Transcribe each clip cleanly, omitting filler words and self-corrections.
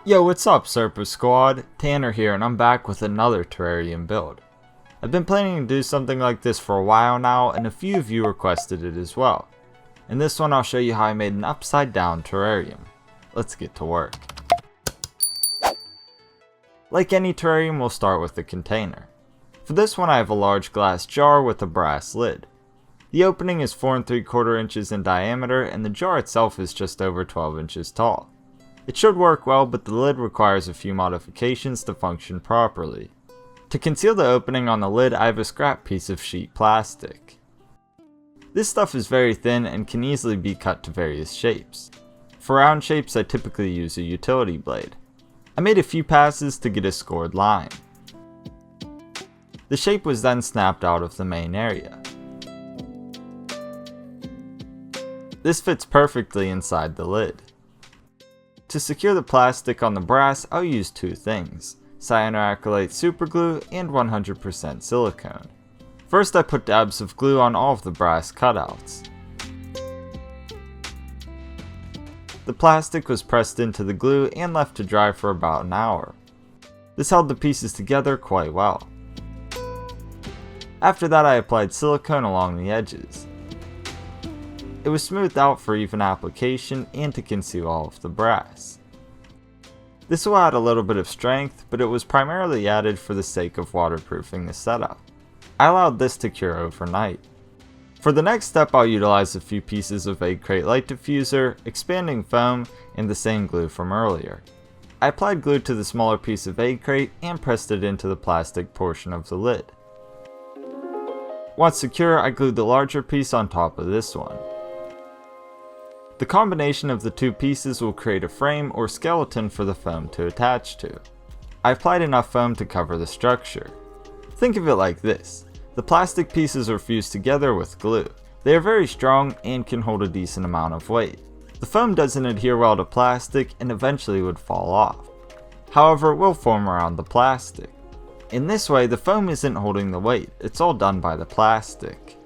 Yo, what's up Serpa Squad? Tanner here, and I'm back with another terrarium build. I've been planning to do something like this for a while now, and a few of you requested it as well. In this one I'll show you how I made an upside down terrarium. Let's get to work. Like any terrarium, we'll start with the container. For this one I have a large glass jar with a brass lid. The opening is 4 3/4 inches in diameter, and the jar itself is just over 12 inches tall. It should work well, but the lid requires a few modifications to function properly. To conceal the opening on the lid, I have a scrap piece of sheet plastic. This stuff is very thin and can easily be cut to various shapes. For round shapes, I typically use a utility blade. I made a few passes to get a scored line. The shape was then snapped out of the main area. This fits perfectly inside the lid. To secure the plastic on the brass, I'll use two things: cyanoacrylate superglue and 100% silicone. First I put dabs of glue on all of the brass cutouts. The plastic was pressed into the glue and left to dry for about an hour. This held the pieces together quite well. After that I applied silicone along the edges. It was smoothed out for even application and to conceal all of the brass. This will add a little bit of strength, but it was primarily added for the sake of waterproofing the setup. I allowed this to cure overnight. For the next step I'll utilize a few pieces of egg crate light diffuser, expanding foam, and the same glue from earlier. I applied glue to the smaller piece of egg crate and pressed it into the plastic portion of the lid. Once secure, I glued the larger piece on top of this one. The combination of the two pieces will create a frame or skeleton for the foam to attach to. I applied enough foam to cover the structure. Think of it like this: the plastic pieces are fused together with glue. They are very strong and can hold a decent amount of weight. The foam doesn't adhere well to plastic and eventually would fall off. However, it will form around the plastic. In this way, the foam isn't holding the weight, it's all done by the plastic.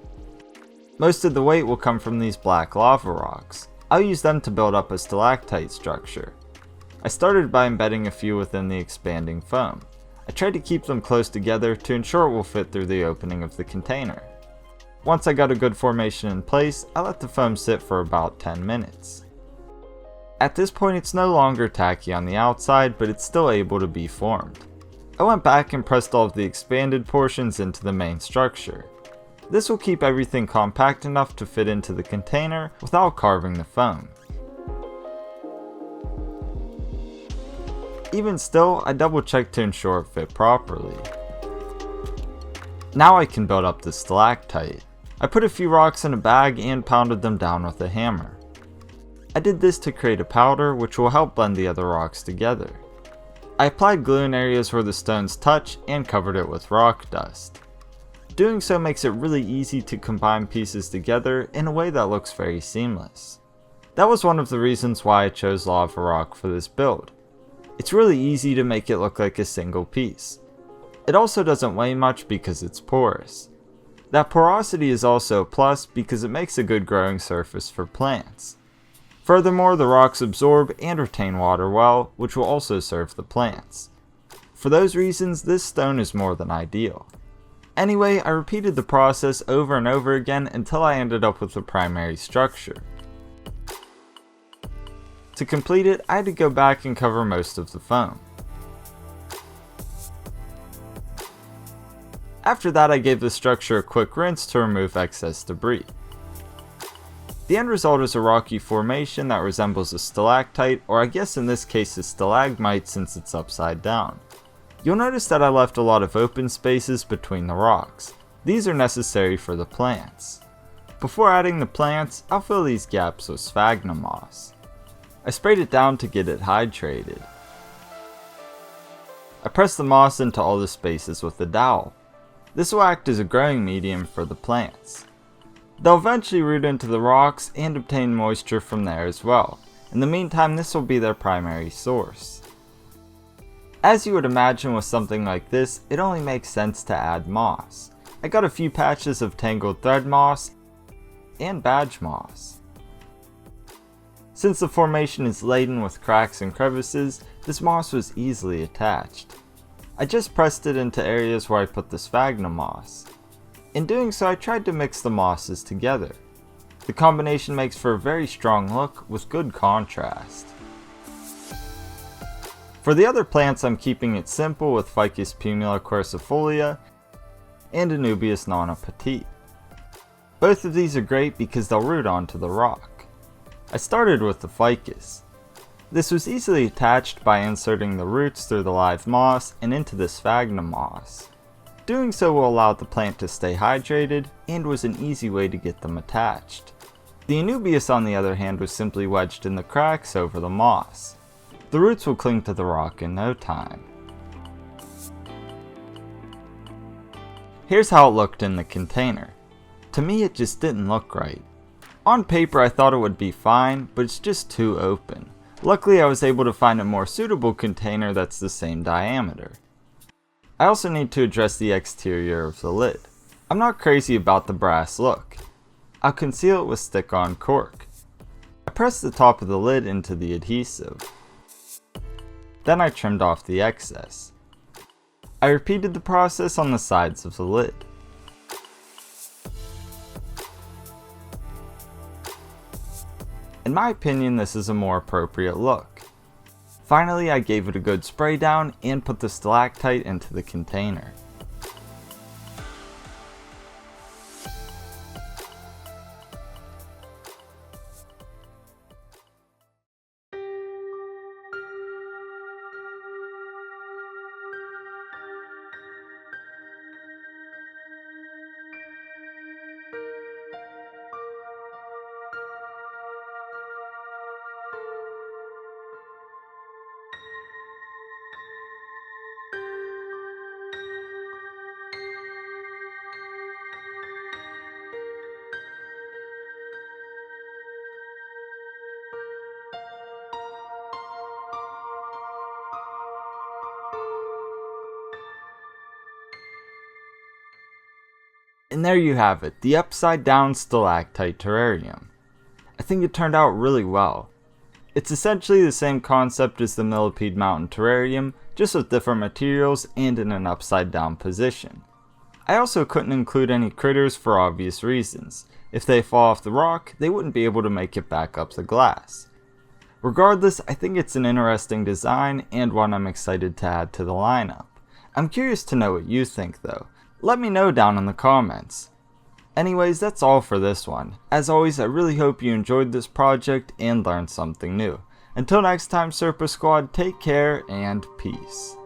Most of the weight will come from these black lava rocks. I'll use them to build up a stalactite structure. I started by embedding a few within the expanding foam. I tried to keep them close together to ensure it will fit through the opening of the container. Once I got a good formation in place, I let the foam sit for about 10 minutes. At this point it's no longer tacky on the outside, but it's still able to be formed. I went back and pressed all of the expanded portions into the main structure. This will keep everything compact enough to fit into the container without carving the foam. Even still, I double checked to ensure it fit properly. Now I can build up the stalactite. I put a few rocks in a bag and pounded them down with a hammer. I did this to create a powder which will help blend the other rocks together. I applied glue in areas where the stones touch and covered it with rock dust. Doing so makes it really easy to combine pieces together in a way that looks very seamless. That was one of the reasons why I chose lava rock for this build. It's really easy to make it look like a single piece. It also doesn't weigh much because it's porous. That porosity is also a plus because it makes a good growing surface for plants. Furthermore, the rocks absorb and retain water well, which will also serve the plants. For those reasons, this stone is more than ideal. Anyway, I repeated the process over and over again until I ended up with the primary structure. To complete it, I had to go back and cover most of the foam. After that, I gave the structure a quick rinse to remove excess debris. The end result is a rocky formation that resembles a stalactite, or I guess in this case a stalagmite since it's upside down. You'll notice that I left a lot of open spaces between the rocks. These are necessary for the plants. Before adding the plants, I'll fill these gaps with sphagnum moss. I sprayed it down to get it hydrated. I pressed the moss into all the spaces with a dowel. This will act as a growing medium for the plants. They'll eventually root into the rocks and obtain moisture from there as well. In the meantime, this will be their primary source. As you would imagine with something like this, it only makes sense to add moss. I got a few patches of tangled thread moss and badge moss. Since the formation is laden with cracks and crevices, this moss was easily attached. I just pressed it into areas where I put the sphagnum moss. In doing so, I tried to mix the mosses together. The combination makes for a very strong look with good contrast. For the other plants, I'm keeping it simple with Ficus pumila Quercifolia and Anubias Petite. Both of these are great because they'll root onto the rock. I started with the Ficus. This was easily attached by inserting the roots through the live moss and into the sphagnum moss. Doing so will allow the plant to stay hydrated and was an easy way to get them attached. The Anubias, on the other hand, was simply wedged in the cracks over the moss. The roots will cling to the rock in no time. Here's how it looked in the container. To me, it just didn't look right. On paper, I thought it would be fine, but it's just too open. Luckily, I was able to find a more suitable container that's the same diameter. I also need to address the exterior of the lid. I'm not crazy about the brass look. I'll conceal it with stick-on cork. I pressed the top of the lid into the adhesive. Then I trimmed off the excess. I repeated the process on the sides of the lid. In my opinion, this is a more appropriate look. Finally, I gave it a good spray down and put the stalactite into the container. And there you have it, the upside down stalactite terrarium. I think it turned out really well. It's essentially the same concept as the Millipede Mountain Terrarium, just with different materials and in an upside down position. I also couldn't include any critters for obvious reasons. If they fall off the rock, they wouldn't be able to make it back up the glass. Regardless, I think it's an interesting design and one I'm excited to add to the lineup. I'm curious to know what you think though. Let me know down in the comments. Anyways, that's all for this one. As always, I really hope you enjoyed this project and learned something new. Until next time, Serpa Squad, take care and peace.